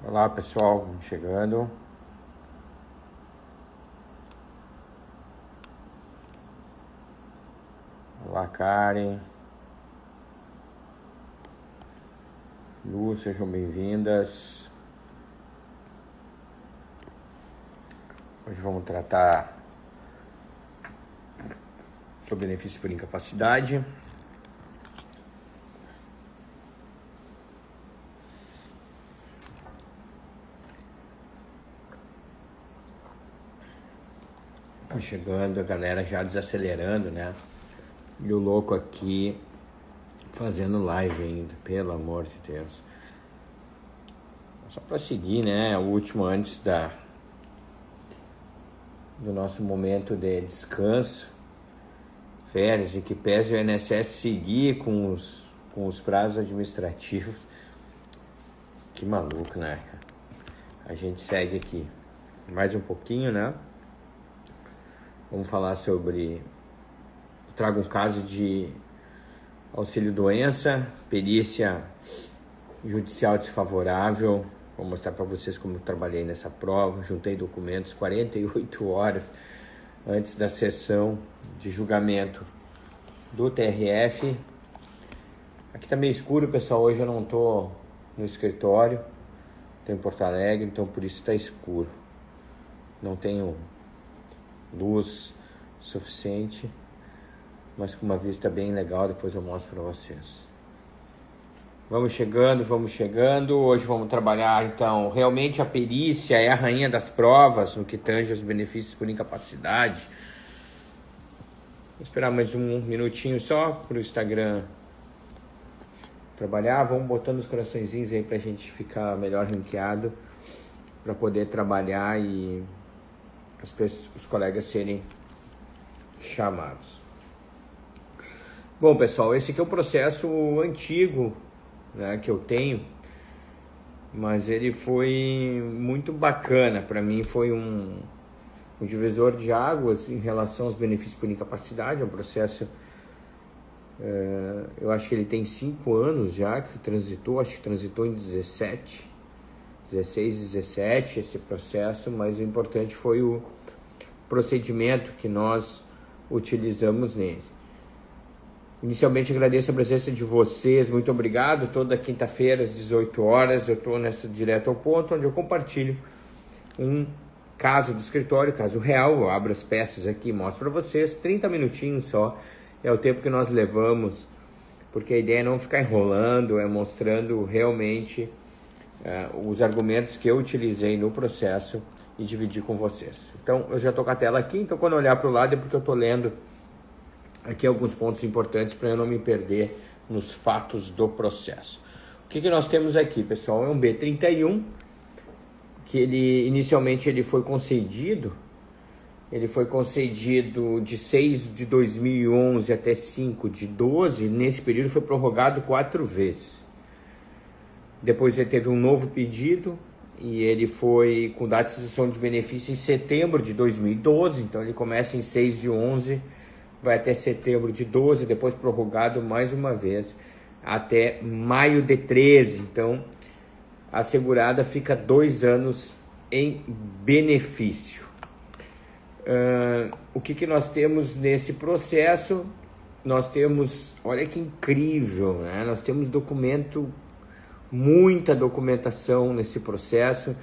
Olá pessoal, vamos chegando. Olá Karen, Lu, sejam bem-vindas. Hoje vamos tratar sobre benefício por incapacidade. Chegando, a galera já desacelerando, né? E o louco aqui fazendo live ainda, pelo amor de Deus. Só para seguir, né? O último antes do nosso momento de descanso, férias, e que pese o INSS seguir com os prazos administrativos. Que maluco, né? A gente segue aqui mais um pouquinho, né? Vamos falar sobre... Trago um caso de auxílio-doença, perícia judicial desfavorável. Vou mostrar para vocês como eu trabalhei nessa prova. Juntei documentos 48 horas antes da sessão de julgamento do TRF. Aqui tá meio escuro, pessoal. Hoje eu não tô no escritório. Tô em Porto Alegre, então por isso tá escuro. Não tenho luz suficiente, mas com uma vista bem legal. Depois eu mostro para vocês. Vamos chegando. Hoje vamos trabalhar, então, realmente a perícia é a rainha das provas no que tange os benefícios por incapacidade. Vou esperar mais um minutinho só para o Instagram trabalhar. Vamos botando os coraçõezinhos aí para a gente ficar melhor ranqueado, para poder trabalhar e os colegas serem chamados. Bom, pessoal, esse aqui é um processo antigo, né, que eu tenho, mas ele foi muito bacana. Para mim foi um divisor de águas em relação aos benefícios por incapacidade. É um processo, eu acho que ele tem 5 anos já que transitou, acho que transitou em 16, 17 esse processo, mas o importante foi o procedimento que nós utilizamos nele. Inicialmente agradeço a presença de vocês, muito obrigado. Toda quinta-feira às 18 horas eu estou nessa direto ao ponto, onde eu compartilho um caso do escritório, caso real. Eu abro as peças aqui e mostro para vocês. 30 minutinhos só é o tempo que nós levamos, porque a ideia é não ficar enrolando, é mostrando realmente os argumentos que eu utilizei no processo e dividir com vocês. Então eu já estou com a tela aqui, então quando eu olhar para o lado é porque eu estou lendo aqui alguns pontos importantes para eu não me perder nos fatos do processo. O que nós temos aqui, pessoal? É um B31, que inicialmente ele foi concedido de 6 de 2011 até 5 de 12, nesse período foi prorrogado 4 vezes. Depois ele teve um novo pedido, e ele foi com data de cessação de benefício em setembro de 2012, então ele começa em 6 de 11, vai até setembro de 12, depois prorrogado mais uma vez até maio de 13. Então a segurada fica 2 anos em benefício. O que nós temos nesse processo? Nós temos, olha que incrível, né? Nós temos muita documentação nesse processo.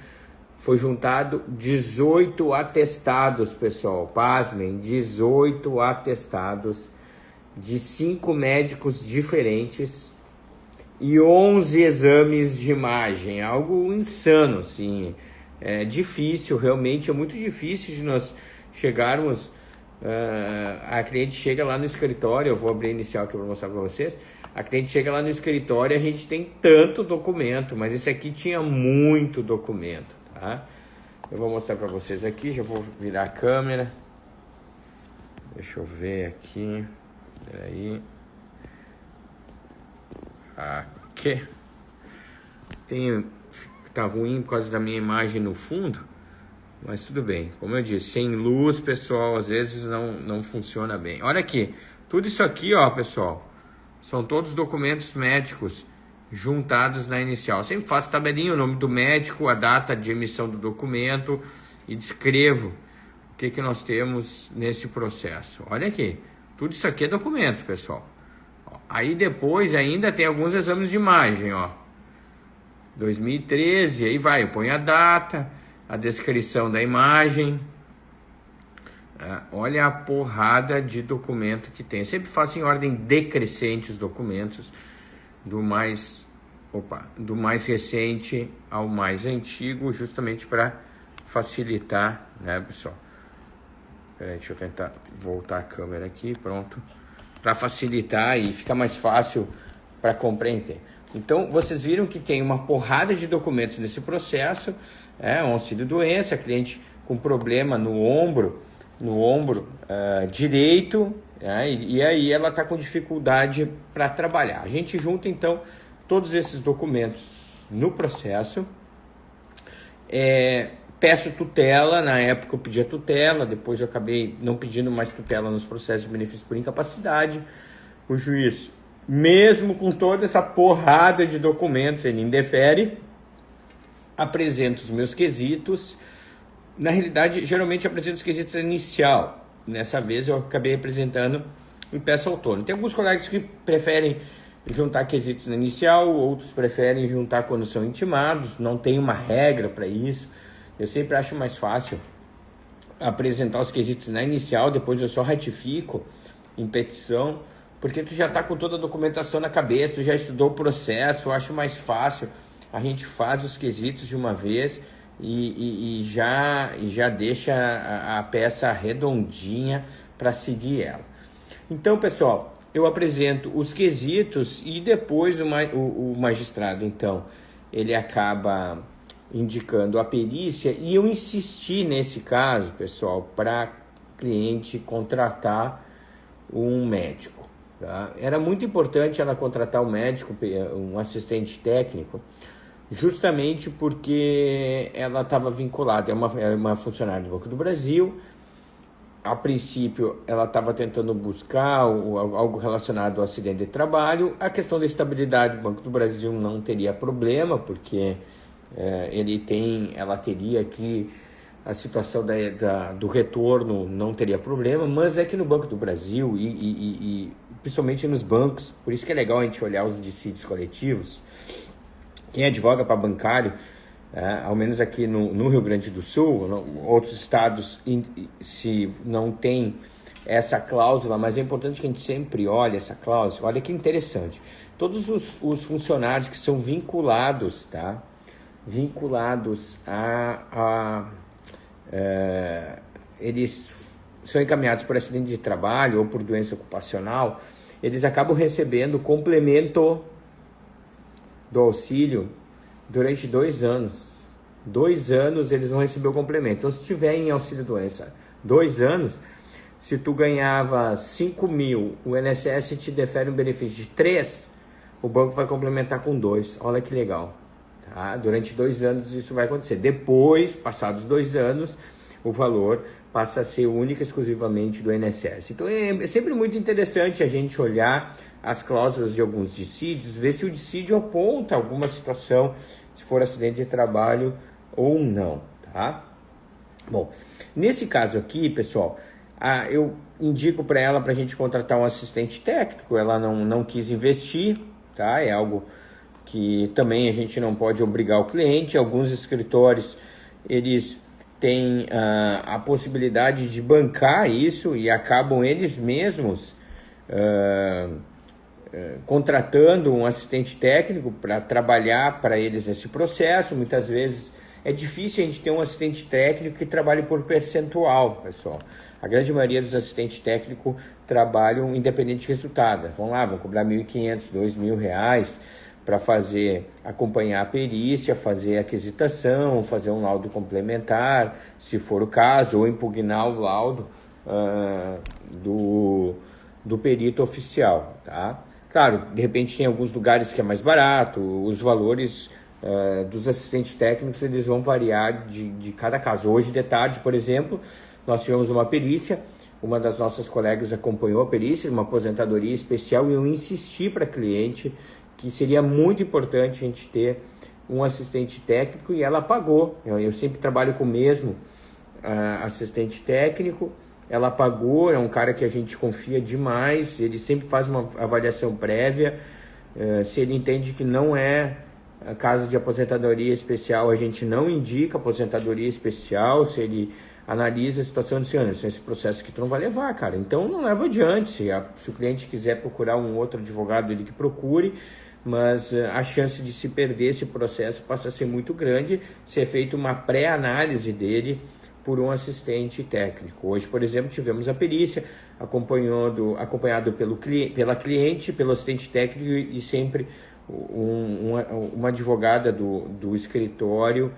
Foi juntado 18 atestados, pessoal, pasmem, 18 atestados de 5 médicos diferentes e 11 exames de imagem, algo insano, assim. É difícil, realmente é muito difícil de nós chegarmos, a cliente chega lá no escritório, eu vou abrir inicial aqui para mostrar para vocês. A cliente chega lá no escritório e a gente tem tanto documento, mas esse aqui tinha muito documento, tá? Eu vou mostrar para vocês aqui, já vou virar a câmera. Deixa eu ver aqui. Peraí. Aqui. Tá ruim por causa da minha imagem no fundo, mas tudo bem. Como eu disse, sem luz, pessoal, às vezes não funciona bem. Olha aqui, tudo isso aqui, ó, pessoal, são todos documentos médicos juntados na inicial. Eu sempre faço tabelinha, o nome do médico, a data de emissão do documento e descrevo o que nós temos nesse processo. Olha aqui, tudo isso aqui é documento, pessoal. Aí depois ainda tem alguns exames de imagem, ó. 2013, aí vai, eu ponho a data, a descrição da imagem. Olha a porrada de documento que tem. Eu sempre faço em ordem decrescente os documentos, do mais recente ao mais antigo, justamente para facilitar, né, pessoal? Peraí, deixa eu tentar voltar a câmera aqui, pronto. Para facilitar e ficar mais fácil para compreender. Então, vocês viram que tem uma porrada de documentos nesse processo, um auxílio-doença, cliente com problema no ombro direito, e aí ela está com dificuldade para trabalhar. A gente junta, então, todos esses documentos no processo, peço tutela. Na época eu pedia tutela, depois eu acabei não pedindo mais tutela nos processos de benefício por incapacidade. O juiz, mesmo com toda essa porrada de documentos, ele indefere, apresenta os meus quesitos. Na realidade, geralmente apresento os quesitos inicial. Nessa vez eu acabei apresentando em peça autônoma. Tem alguns colegas que preferem juntar quesitos na inicial, outros preferem juntar quando são intimados. Não tem uma regra para isso. Eu sempre acho mais fácil apresentar os quesitos na inicial, depois eu só ratifico em petição, porque tu já está com toda a documentação na cabeça, tu já estudou o processo. Eu acho mais fácil, a gente faz os quesitos de uma vez e já deixa a peça redondinha para seguir ela. Então, pessoal, eu apresento os quesitos e depois o magistrado, então, ele acaba indicando a perícia, e eu insisti nesse caso, pessoal, para cliente contratar um médico, tá? Era muito importante ela contratar um médico, um assistente técnico, justamente porque ela estava vinculada, era uma funcionária do Banco do Brasil. A princípio, ela estava tentando buscar algo relacionado ao acidente de trabalho. A questão da estabilidade do Banco do Brasil não teria problema, porque ela teria aqui a situação do retorno, não teria problema, mas é que no Banco do Brasil e principalmente nos bancos, por isso que é legal a gente olhar os dissídios coletivos. Quem advoga para bancário, ao menos aqui no Rio Grande do Sul, outros estados se não tem essa cláusula, mas é importante que a gente sempre olhe essa cláusula. Olha que interessante, todos os funcionários que são vinculados, tá? Vinculados eles são encaminhados por acidente de trabalho ou por doença ocupacional, eles acabam recebendo complemento do auxílio durante 2 anos. 2 anos eles vão receber o complemento. Então, se tiver em auxílio doença 2 anos, se tu ganhava 5 mil, o INSS te defere um benefício de 3, o banco vai complementar com 2. Olha que legal. Tá? Durante 2 anos isso vai acontecer. Depois, passados 2 anos, o valor passa a ser única e exclusivamente do INSS. Então é sempre muito interessante a gente olhar as cláusulas de alguns dissídios, ver se o dissídio aponta alguma situação, se for acidente de trabalho ou não. Tá? Bom, nesse caso aqui, pessoal, eu indico para ela para a gente contratar um assistente técnico. Ela não quis investir, tá? É algo que também a gente não pode obrigar o cliente. Alguns escritórios, eles têm a possibilidade de bancar isso e acabam eles mesmos contratando um assistente técnico para trabalhar para eles nesse processo. Muitas vezes é difícil a gente ter um assistente técnico que trabalhe por percentual, pessoal. A grande maioria dos assistentes técnicos trabalham independente de resultado. Vão cobrar R$ 1.500, R$ 2.000 para acompanhar a perícia, fazer a aquisitação, fazer um laudo complementar, se for o caso, ou impugnar o laudo do perito oficial, tá? Claro, de repente tem alguns lugares que é mais barato, os valores dos assistentes técnicos eles vão variar de cada caso. Hoje de tarde, por exemplo, nós tivemos uma perícia, uma das nossas colegas acompanhou a perícia, uma aposentadoria especial, e eu insisti para a cliente que seria muito importante a gente ter um assistente técnico, e ela pagou. Eu sempre trabalho com o mesmo assistente técnico, ela pagou, é um cara que a gente confia demais, ele sempre faz uma avaliação prévia, se ele entende que não é caso de aposentadoria especial, a gente não indica aposentadoria especial, se ele analisa a situação de esse processo que tu não vai levar, cara, então não leva adiante, se o cliente quiser procurar um outro advogado, ele que procure, mas a chance de se perder esse processo passa a ser muito grande, se é feita uma pré-análise dele por um assistente técnico. Hoje, por exemplo, tivemos a perícia acompanhado pela cliente, pelo assistente técnico e sempre uma advogada do escritório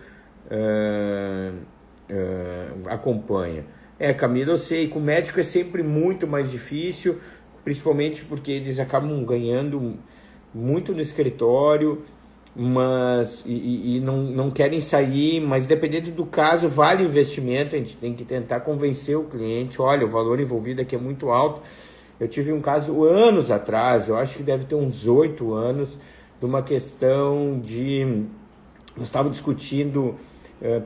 acompanha. Camila, eu sei, com o médico é sempre muito mais difícil, principalmente porque eles acabam ganhando muito no escritório, mas não querem sair, mas dependendo do caso, vale o investimento, a gente tem que tentar convencer o cliente, olha, o valor envolvido aqui é muito alto. Eu tive um caso anos atrás, eu acho que deve ter uns 8 anos, de uma questão de... Nós estávamos discutindo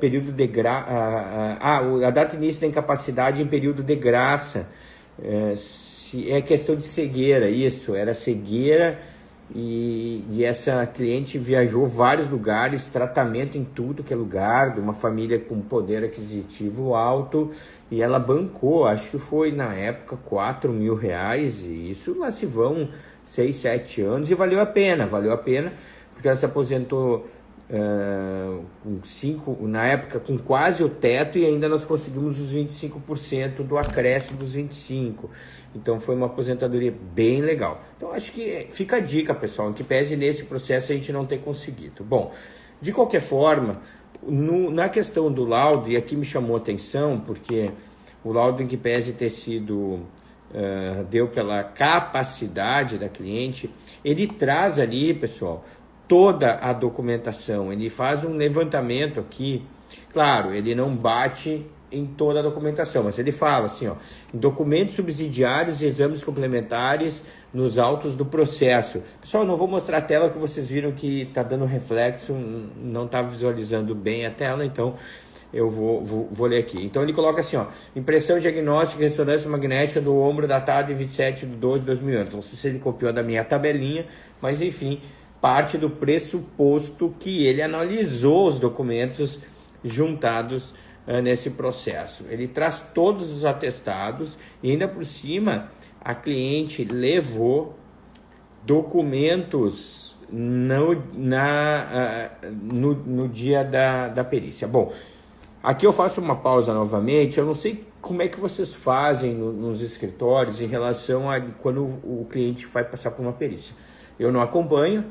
período de a data início da incapacidade em período de graça, é questão de cegueira, isso, era cegueira, e essa cliente viajou vários lugares, tratamento em tudo que é lugar, de uma família com poder aquisitivo alto, e ela bancou, acho que foi na época R$4.000, e isso lá se vão 6, 7 anos, e valeu a pena, porque ela se aposentou na época com quase o teto, e ainda nós conseguimos os 25% do acréscimo dos 25%. Então foi uma aposentadoria bem legal. Então acho que fica a dica, pessoal, em que pese nesse processo a gente não ter conseguido. Bom, de qualquer forma, na questão do laudo, e aqui me chamou a atenção, porque o laudo em que pese ter sido deu pela capacidade da cliente, ele traz ali, pessoal, toda a documentação, ele faz um levantamento aqui, claro, ele não bate em toda a documentação, mas ele fala assim, ó, em documentos subsidiários e exames complementares nos autos do processo. Pessoal, não vou mostrar a tela, que vocês viram que está dando reflexo, não está visualizando bem a tela, então eu vou ler aqui. Então ele coloca assim, ó, impressão diagnóstica e ressonância magnética do ombro datado em 27/12/2011. Não sei se ele copiou da minha tabelinha, mas enfim, parte do pressuposto que ele analisou os documentos juntados nesse processo. Ele traz todos os atestados e ainda por cima a cliente levou documentos no dia da perícia. Bom, aqui eu faço uma pausa novamente. Eu não sei como é que vocês fazem nos escritórios em relação a quando o cliente vai passar por uma perícia. Eu não acompanho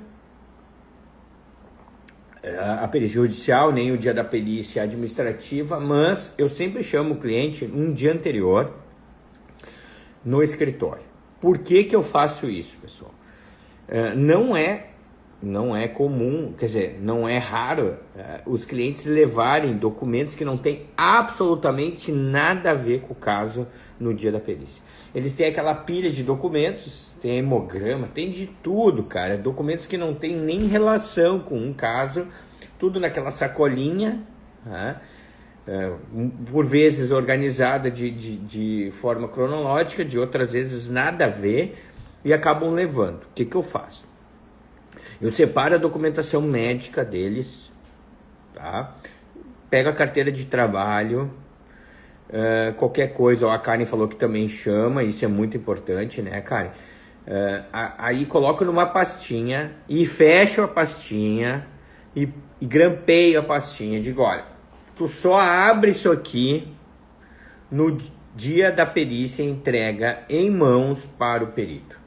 a perícia judicial, nem o dia da perícia administrativa, mas eu sempre chamo o cliente um dia anterior no escritório. Por que eu faço isso, pessoal? Não é comum, quer dizer, não é raro os clientes levarem documentos que não têm absolutamente nada a ver com o caso no dia da perícia. Eles têm aquela pilha de documentos, tem hemograma, tem de tudo, cara. Documentos que não tem nem relação com um caso, tudo naquela sacolinha, né? Por vezes organizada de forma cronológica, de outras vezes nada a ver, e acabam levando. O que eu faço? Eu separo a documentação médica deles, tá? Pego a carteira de trabalho, qualquer coisa, ó, a Karen falou que também chama, isso é muito importante, né, Karen? Aí coloco numa pastinha e fecho a pastinha e grampeio a pastinha. Digo, olha, tu só abre isso aqui no dia da perícia e entrega em mãos para o perito.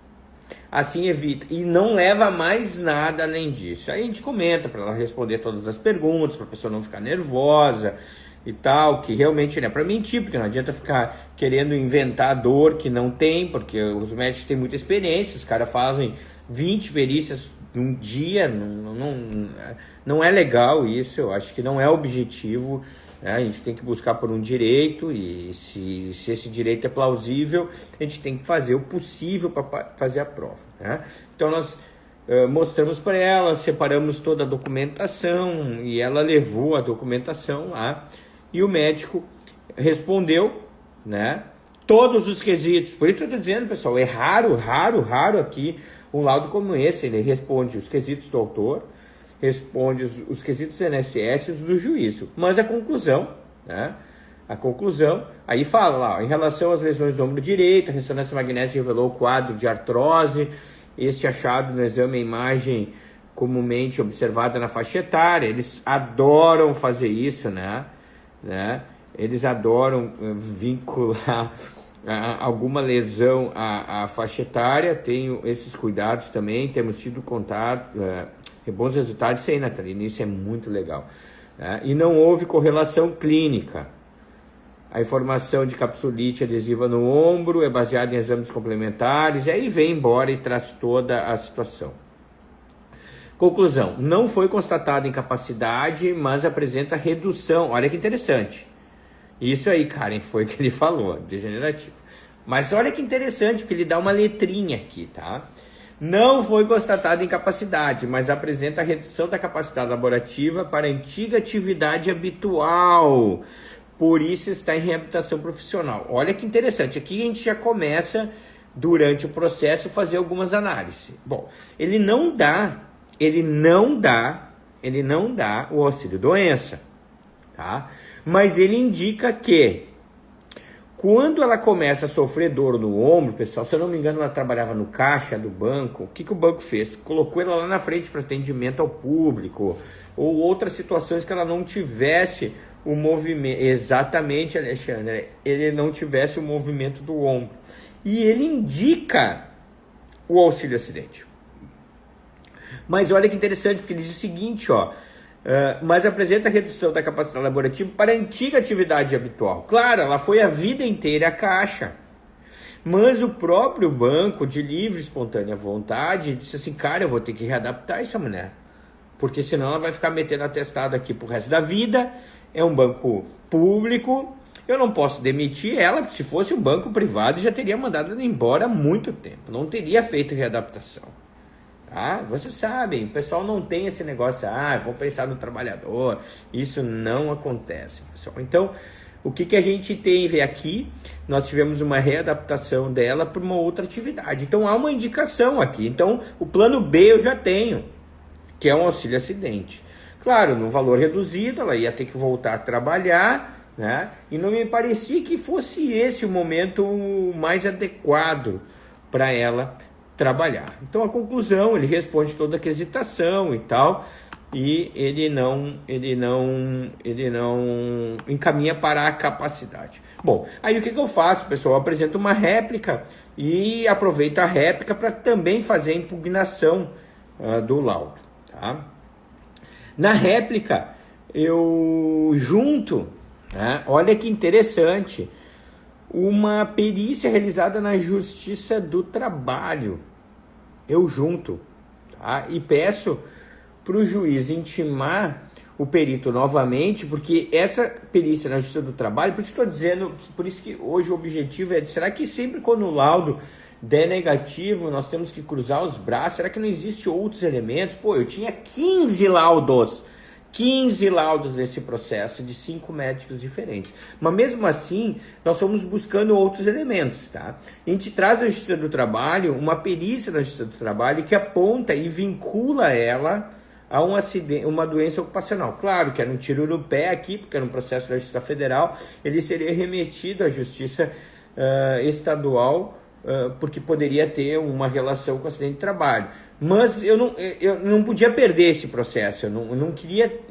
Assim evita, e não leva mais nada além disso. Aí a gente comenta para ela responder todas as perguntas, para a pessoa não ficar nervosa e tal, que realmente não é para mentir, porque não adianta ficar querendo inventar dor que não tem, porque os médicos têm muita experiência, os caras fazem 20 perícias num dia, não é legal isso, eu acho que não é objetivo, né? A gente tem que buscar por um direito, e se esse direito é plausível, a gente tem que fazer o possível para fazer a prova, né? Então nós mostramos para ela, separamos toda a documentação e ela levou a documentação lá e o médico respondeu, né, todos os quesitos. Por isso que eu estou dizendo, pessoal, é raro aqui um laudo como esse. Ele responde os quesitos do autor, responde os quesitos do INSS e os do juízo. Mas a conclusão, né? A conclusão, aí fala lá, ó, em relação às lesões do ombro direito, a ressonância magnética revelou o quadro de artrose, esse achado no exame é imagem comumente observada na faixa etária. Eles adoram fazer isso, né? Eles adoram vincular alguma lesão à faixa etária. Tenho esses cuidados também, temos tido contato, bons resultados. Isso aí, Natalina, isso é muito legal, né? E não houve correlação clínica. A informação de capsulite adesiva no ombro é baseada em exames complementares, e aí vem embora e traz toda a situação. Conclusão, não foi constatada incapacidade, mas apresenta redução. Olha que interessante. Isso aí, Karen, foi o que ele falou, degenerativo. Mas olha que interessante, porque ele dá uma letrinha aqui, tá? Não foi constatada incapacidade, mas apresenta redução da capacidade laborativa para a antiga atividade habitual. Por isso está em reabilitação profissional. Olha que interessante. Aqui a gente já começa, durante o processo, a fazer algumas análises. Bom, ele não dá o auxílio doença, tá? Mas ele indica que quando ela começa a sofrer dor no ombro, pessoal, se eu não me engano, ela trabalhava no caixa do banco. O que o banco fez? Colocou ela lá na frente para atendimento ao público, ou outras situações que ela não tivesse o movimento. Exatamente, Alexandre, ele não tivesse o movimento do ombro. E ele indica o auxílio acidente. Mas olha que interessante, porque ele diz o seguinte, ó, mas apresenta redução da capacidade laborativa para a antiga atividade habitual. Claro, ela foi a vida inteira à caixa, mas o próprio banco, de livre e espontânea vontade, disse assim, cara, eu vou ter que readaptar essa mulher, porque senão ela vai ficar metendo atestado aqui pro resto da vida. É um banco público, eu não posso demitir ela, porque se fosse um banco privado, já teria mandado ela embora há muito tempo, não teria feito readaptação. Tá? Vocês sabem, o pessoal não tem esse negócio, vou pensar no trabalhador, isso não acontece, pessoal. Então, o que a gente teve aqui? Nós tivemos uma readaptação dela para uma outra atividade, então há uma indicação aqui. Então, o plano B eu já tenho, que é um auxílio acidente. Claro, no valor reduzido, ela ia ter que voltar a trabalhar, né? E não me parecia que fosse esse o momento mais adequado para ela trabalhar. Então, a conclusão, ele responde toda a quesitação e tal, e ele não encaminha para a capacidade. Bom, aí o que eu faço, pessoal? Eu apresento uma réplica e aproveito a réplica para também fazer a impugnação do laudo, tá? Na réplica, eu junto, né, olha que interessante, uma perícia realizada na Justiça do Trabalho. Eu junto, tá? E peço para o juiz intimar o perito novamente, porque essa perícia na Justiça do Trabalho, por isso estou dizendo, por isso que hoje o objetivo é, será que sempre quando o laudo der negativo, nós temos que cruzar os braços? Será que não existe outros elementos? Pô, eu tinha 15 laudos nesse processo de 5 médicos diferentes. Mas mesmo assim, nós fomos buscando outros elementos, tá? A gente traz à Justiça do Trabalho uma perícia da Justiça do Trabalho que aponta e vincula ela a um acidente, uma doença ocupacional. Claro que era um tiro no pé aqui, porque era um processo da Justiça Federal, ele seria remetido à Justiça Estadual, porque poderia ter uma relação com o acidente de trabalho. Mas eu não podia perder esse processo, eu não queria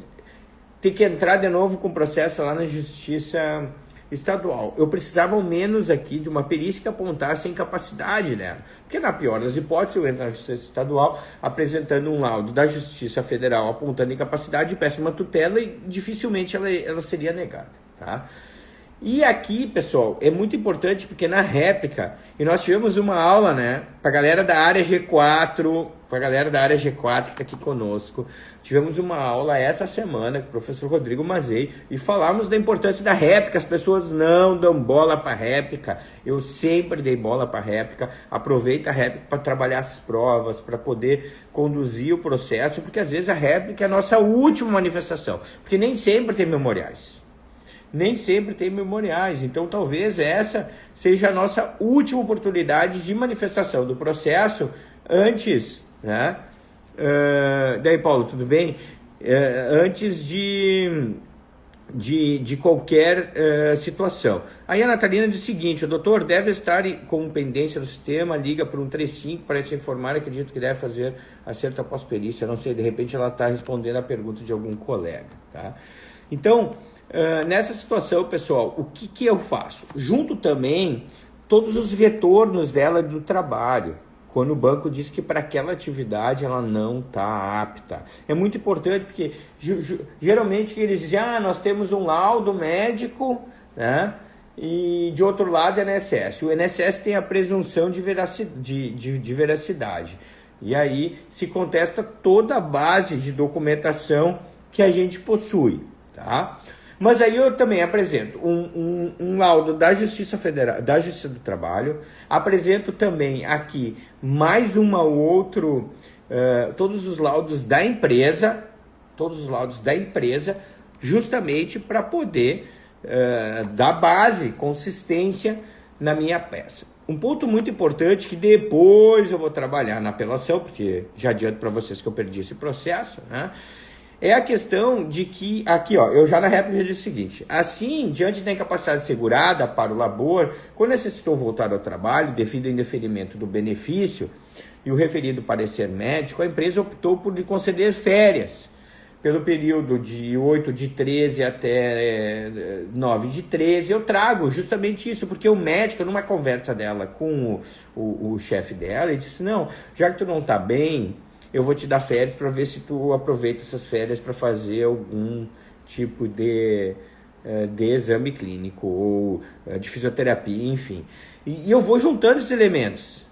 ter que entrar de novo com o processo lá na Justiça Estadual. Eu precisava ao menos aqui de uma perícia que apontasse a incapacidade dela, porque na pior das hipóteses eu entro na Justiça Estadual apresentando um laudo da Justiça Federal apontando incapacidade, peço uma tutela e dificilmente ela seria negada, tá? E aqui, pessoal, é muito importante porque na réplica, e nós tivemos uma aula, né, pra galera da área G4, que tá aqui conosco, tivemos uma aula essa semana com o professor Rodrigo Mazei e falamos da importância da réplica. As pessoas não dão bola para réplica. Eu sempre dei bola para réplica. Aproveita a réplica para trabalhar as provas, para poder conduzir o processo, porque às vezes a réplica é a nossa última manifestação, porque nem sempre tem memoriais. Então talvez essa seja a nossa última oportunidade de manifestação do processo antes, né? Daí, Paulo, tudo bem? Antes de qualquer situação. Aí a Natalina diz o seguinte: o doutor deve estar com pendência do sistema, liga para 135 para se informar, acredito que deve fazer acerto após perícia, não sei, de repente ela está respondendo a pergunta de algum colega, tá? Então, nessa situação, pessoal, o que eu faço? Junto também todos os retornos dela do trabalho, quando o banco diz que para aquela atividade ela não está apta. É muito importante porque geralmente eles dizem, nós temos um laudo médico, né? E de outro lado é INSS. O INSS tem a presunção de veracidade. E aí se contesta toda a base de documentação que a gente possui, tá? Mas aí eu também apresento um laudo da Justiça Federal, da Justiça do Trabalho, apresento também aqui mais todos os laudos da empresa, justamente para poder dar base, consistência na minha peça. Um ponto muito importante que depois eu vou trabalhar na apelação, porque já adianto para vocês que eu perdi esse processo, né? É a questão de que, aqui ó, eu já na réplica já disse o seguinte: assim, diante da incapacidade segurada para o labor, quando necessitou voltar ao trabalho devido ao indeferimento do benefício e o referido parecer médico, a empresa optou por lhe conceder férias pelo período de 8/13 até 9/13. Eu trago justamente isso, porque o médico, numa conversa dela com o chefe dela, ele disse, não, já que tu não está bem, eu vou te dar férias para ver se tu aproveita essas férias para fazer algum tipo de exame clínico ou de fisioterapia, enfim. E eu vou juntando esses elementos.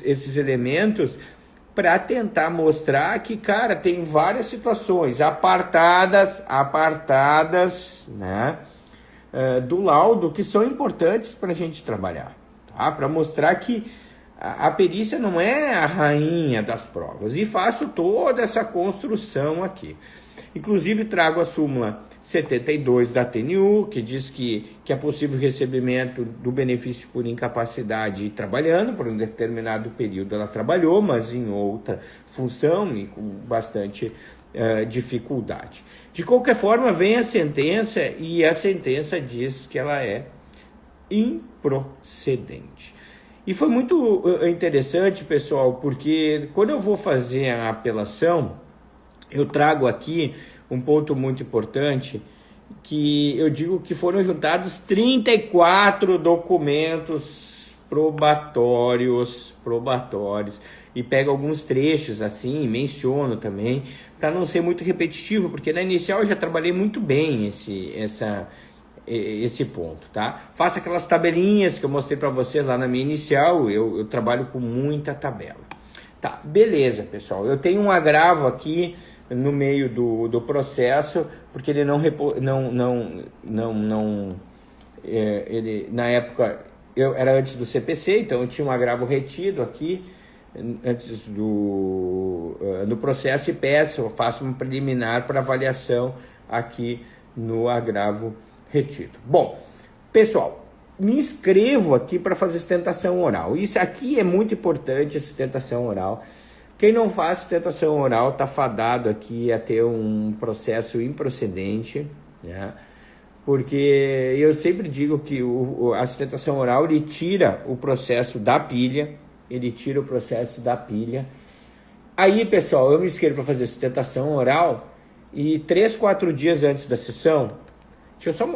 Esses elementos para tentar mostrar que, cara, tem várias situações apartadas, né, do laudo que são importantes para a gente trabalhar, tá? Para mostrar que a perícia não é a rainha das provas. E faço toda essa construção aqui. Inclusive trago a súmula 72 da TNU, que diz que é possível recebimento do benefício por incapacidade trabalhando, por um determinado período ela trabalhou, mas em outra função e com bastante dificuldade. De qualquer forma, vem a sentença e a sentença diz que ela é improcedente. E foi muito interessante, pessoal, porque quando eu vou fazer a apelação, eu trago aqui um ponto muito importante, que eu digo que foram juntados 34 documentos probatórios, e pego alguns trechos assim, menciono também, para não ser muito repetitivo, porque na inicial eu já trabalhei muito bem esse ponto, tá? Faço aquelas tabelinhas que eu mostrei para vocês lá na minha inicial, eu trabalho com muita tabela. Tá, beleza, pessoal. Eu tenho um agravo aqui no meio do processo, porque ele ele na época era antes do CPC, então eu tinha um agravo retido aqui antes no processo e faço um preliminar para avaliação aqui no agravo retido. Bom, pessoal, me inscrevo aqui para fazer sustentação oral. Isso aqui é muito importante, a sustentação oral. Quem não faz sustentação oral está fadado aqui a ter um processo improcedente, né? Porque eu sempre digo que a sustentação oral ele tira o processo da pilha, Aí, pessoal, eu me inscrevo para fazer sustentação oral e 3, 4 dias antes da sessão,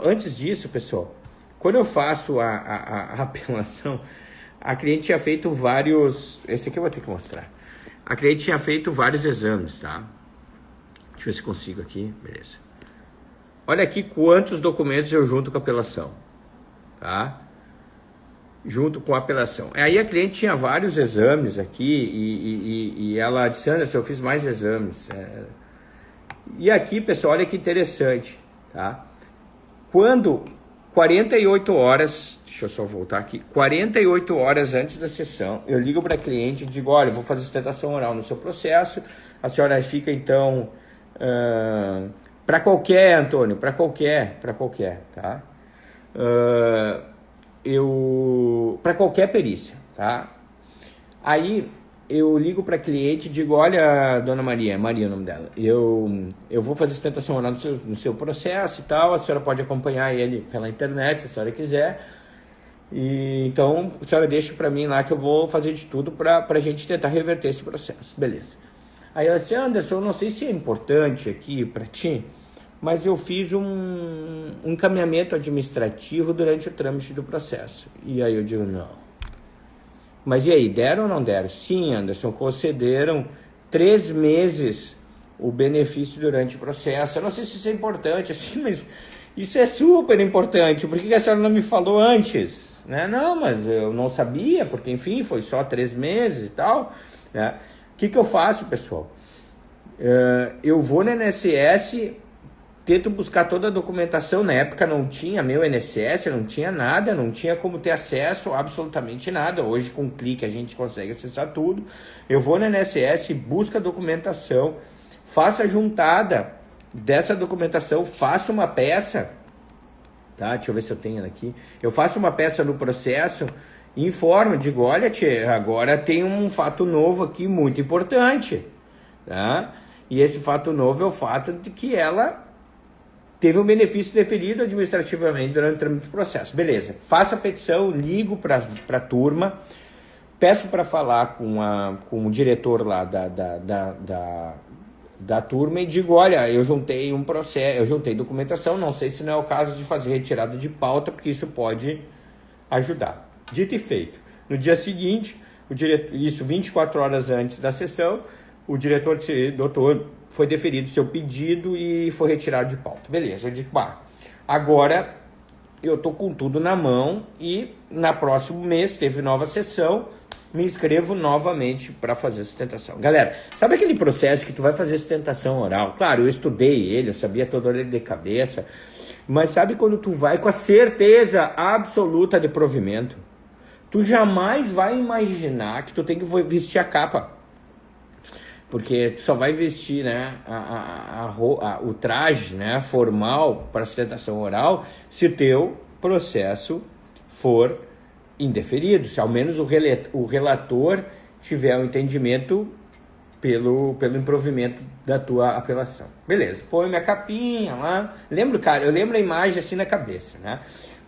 antes disso, pessoal, quando eu faço a apelação, a cliente tinha feito esse aqui eu vou ter que mostrar. A cliente tinha feito vários exames, tá? Deixa eu ver se consigo aqui, beleza. olha aqui quantos documentos eu junto com a apelação, tá? Junto com a apelação. Aí a cliente tinha vários exames aqui e ela disse, Anderson, eu fiz mais exames. E aqui, pessoal, olha que interessante, tá? Quando 48 horas, deixa eu só voltar aqui, 48 horas antes da sessão, eu ligo para a cliente e digo, olha, eu vou fazer sustentação oral no seu processo, a senhora fica então, para qualquer, Antônio, para qualquer, tá? Para qualquer perícia, tá? Aí eu ligo para a cliente e digo, olha, dona Maria é o nome dela, eu vou fazer sustentação oral no seu processo e tal, a senhora pode acompanhar ele pela internet, se a senhora quiser, e então a senhora deixa para mim lá que eu vou fazer de tudo para a gente tentar reverter esse processo, beleza. Aí ela disse, Anderson, eu não sei se é importante aqui para ti, mas eu fiz um encaminhamento administrativo durante o trâmite do processo. E aí eu digo, não. Mas e aí, deram ou não deram? Sim, Anderson, concederam 3 meses o benefício durante o processo. Eu não sei se isso é importante, assim, mas isso é super importante. Por que a senhora não me falou antes? Né? Não, mas eu não sabia, porque, enfim, foi só 3 meses e tal. Né? O que eu faço, pessoal? Eu vou no INSS, tento buscar toda a documentação. Na época não tinha meu INSS, não tinha nada, não tinha como ter acesso a absolutamente nada. Hoje com um clique a gente consegue acessar tudo. Eu vou no INSS, busco a documentação, faço a juntada dessa documentação, faço uma peça, tá? Deixa eu ver se eu tenho ela aqui. Eu faço uma peça no processo, informo, digo, olha, tia, agora tem um fato novo aqui muito importante, tá? E esse fato novo é o fato de que ela teve um benefício deferido administrativamente durante o trâmite do processo. Beleza, faço a petição, ligo para a turma, peço para falar com o diretor lá da turma e digo, olha, eu juntei um processo, eu juntei documentação, não sei se não é o caso de fazer retirada de pauta, porque isso pode ajudar. Dito e feito. No dia seguinte, isso 24 horas antes da sessão, o diretor disse, doutor, foi deferido seu pedido e foi retirado de pauta. Beleza, eu digo, agora eu tô com tudo na mão e na próximo mês teve nova sessão, me inscrevo novamente para fazer sustentação. Galera, sabe aquele processo que tu vai fazer sustentação oral? Claro, eu estudei ele, eu sabia toda ele de cabeça, mas sabe quando tu vai com a certeza absoluta de provimento? Tu jamais vai imaginar que tu tem que vestir a capa. Porque tu só vai vestir, né, o traje, né, formal para sustentação oral se o teu processo for indeferido, se ao menos o relator tiver um entendimento pelo improvimento da tua apelação. Beleza, põe minha capinha lá. Eu lembro a imagem assim na cabeça, né?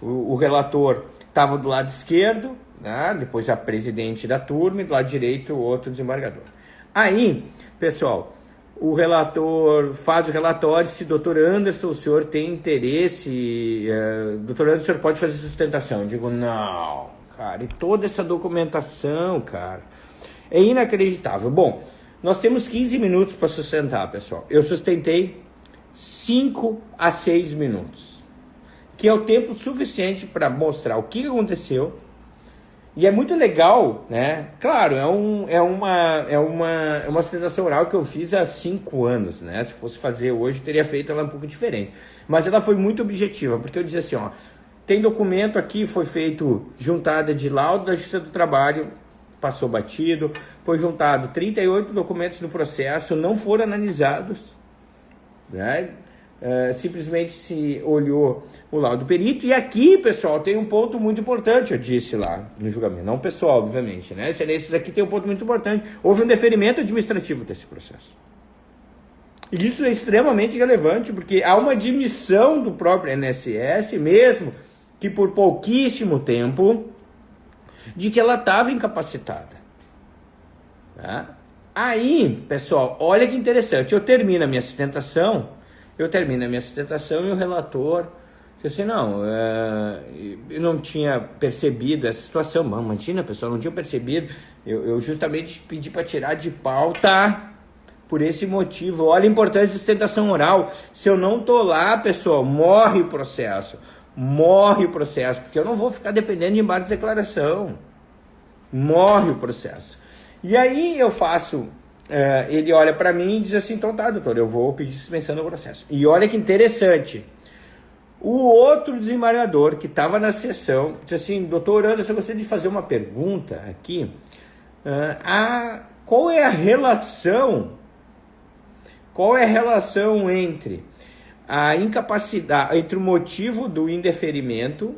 O relator estava do lado esquerdo, né, depois a presidente da turma e do lado direito o outro desembargador. Aí, pessoal, o relator faz o relatório, se doutor Anderson, o senhor tem interesse, doutor Anderson, o senhor pode fazer sustentação? Eu digo, não, cara, e toda essa documentação, cara, é inacreditável. Bom, nós temos 15 minutos para sustentar, pessoal. Eu sustentei 5 a 6 minutos, que é o tempo suficiente para mostrar o que aconteceu. E é muito legal, né? Claro, é uma sustentação oral que eu fiz há 5 anos, né? Se fosse fazer hoje, teria feito ela um pouco diferente. Mas ela foi muito objetiva, porque eu dizia assim, ó, tem documento aqui, foi feito juntada de laudo da Justiça do Trabalho, passou batido, foi juntado 38 documentos no processo, não foram analisados, né? Simplesmente se olhou o laudo perito. E aqui, pessoal, tem um ponto muito importante, eu disse lá no julgamento, não pessoal, obviamente, né? Esses aqui tem um ponto muito importante. Houve um deferimento administrativo desse processo. E isso é extremamente relevante, porque há uma admissão do próprio INSS, mesmo que por pouquíssimo tempo, de que ela estava incapacitada. Tá? Aí, pessoal, olha que interessante, eu termino a minha sustentação e o relator disse assim, não, eu não tinha percebido essa situação. Mas imagina, pessoal, não tinha percebido, eu justamente pedi para tirar de pauta, por esse motivo. Olha a importância da sustentação oral. Se eu não tô lá, pessoal, morre o processo. Morre o processo, porque eu não vou ficar dependendo de embargo de declaração. Morre o processo. E aí eu faço, ele olha para mim e diz assim, então tá, doutor, eu vou pedir suspensão do processo. E olha que interessante. O outro desembargador que estava na sessão disse assim, doutor Anderson, eu gostaria de fazer uma pergunta aqui. Qual é a relação entre a incapacidade, entre o motivo do indeferimento,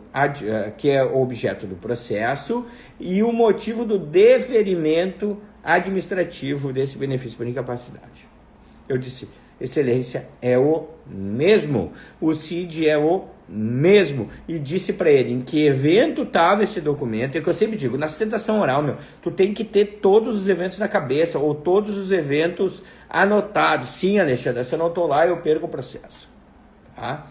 que é o objeto do processo, e o motivo do deferimento administrativo desse benefício por incapacidade? Eu disse, excelência, é o mesmo. O CID é o mesmo. E disse para ele em que evento estava esse documento. É que eu sempre digo, na sustentação oral, tu tem que ter todos os eventos na cabeça, ou todos os eventos anotados. Sim, Alexandre, se eu não estou lá, eu perco o processo. Tá?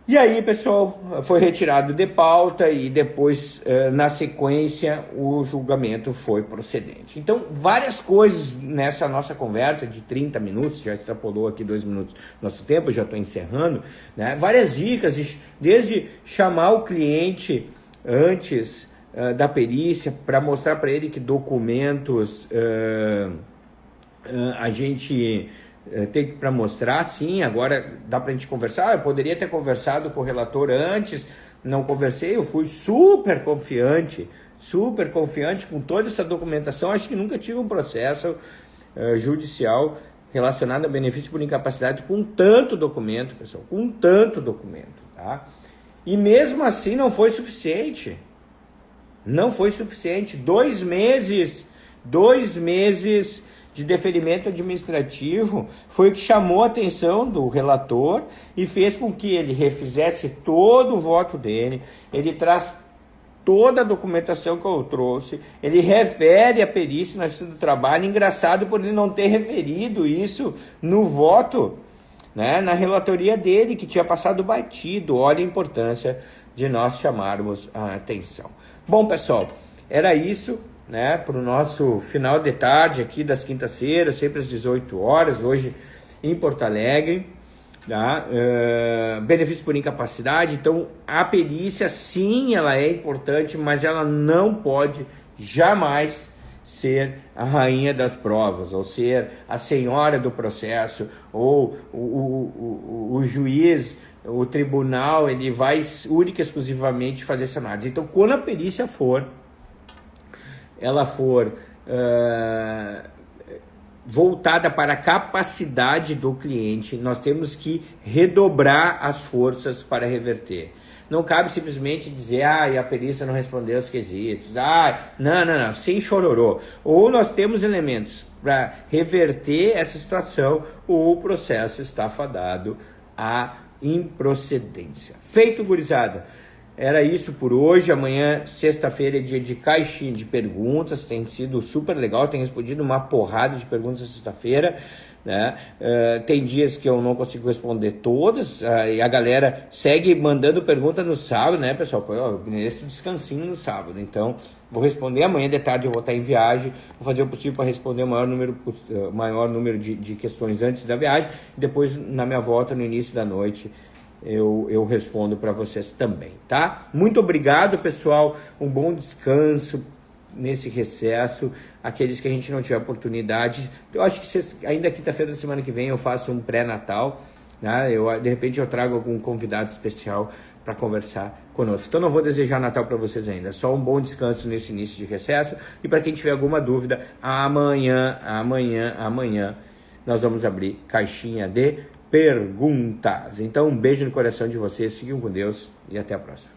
E aí, pessoal, foi retirado de pauta e depois, na sequência, o julgamento foi procedente. Então, várias coisas nessa nossa conversa de 30 minutos, já extrapolou aqui 2 minutos nosso tempo, já estou encerrando, né? Várias dicas, desde chamar o cliente antes da perícia, para mostrar para ele que documentos a gente... tem para mostrar, sim, agora dá para a gente conversar. Eu poderia ter conversado com o relator antes, não conversei, eu fui super confiante com toda essa documentação. Acho que nunca tive um processo judicial relacionado a benefício por incapacidade com tanto documento, pessoal, com tanto documento, tá? E mesmo assim não foi suficiente. Não foi suficiente. 2 meses de deferimento administrativo foi o que chamou a atenção do relator e fez com que ele refizesse todo o voto dele. Ele traz toda a documentação que eu trouxe, ele refere a perícia na Justiça do Trabalho. Engraçado por ele não ter referido isso no voto, né, na relatoria dele, que tinha passado batido. Olha a importância de nós chamarmos a atenção. Bom, pessoal, era isso, né, para o nosso final de tarde aqui das quintas-feiras, sempre às 18 horas, hoje em Porto Alegre, tá? Benefício por incapacidade. Então, a perícia, sim, ela é importante, mas ela não pode jamais ser a rainha das provas, ou ser a senhora do processo, ou o juiz, o tribunal, ele vai única e exclusivamente fazer essa análise. Então, quando a perícia ela for voltada para a capacidade do cliente, nós temos que redobrar as forças para reverter. Não cabe simplesmente dizer, a perícia não respondeu os quesitos, não, sem chororô. Ou nós temos elementos para reverter essa situação, ou o processo está fadado à improcedência. Feito, gurizada. Era isso por hoje. Amanhã, sexta-feira, é dia de caixinha de perguntas. Tem sido super legal. Tenho respondido uma porrada de perguntas sexta-feira, né? Tem dias que eu não consigo responder todas. E a galera segue mandando pergunta no sábado, né, pessoal? Nesse descansinho no sábado. Então, vou responder amanhã de tarde. Eu vou estar em viagem. Vou fazer o possível para responder o maior número de questões antes da viagem. Depois, na minha volta, no início da noite, eu respondo para vocês também, tá? Muito obrigado, pessoal. Um bom descanso nesse recesso. Aqueles que a gente não tiver oportunidade, eu acho que ainda quinta-feira da semana que vem eu faço um pré-natal, né? De repente eu trago algum convidado especial para conversar conosco. Então não vou desejar Natal para vocês ainda, só um bom descanso nesse início de recesso. E para quem tiver alguma dúvida, amanhã nós vamos abrir caixinha de perguntas. Então, um beijo no coração de vocês, fiquem com Deus e até a próxima.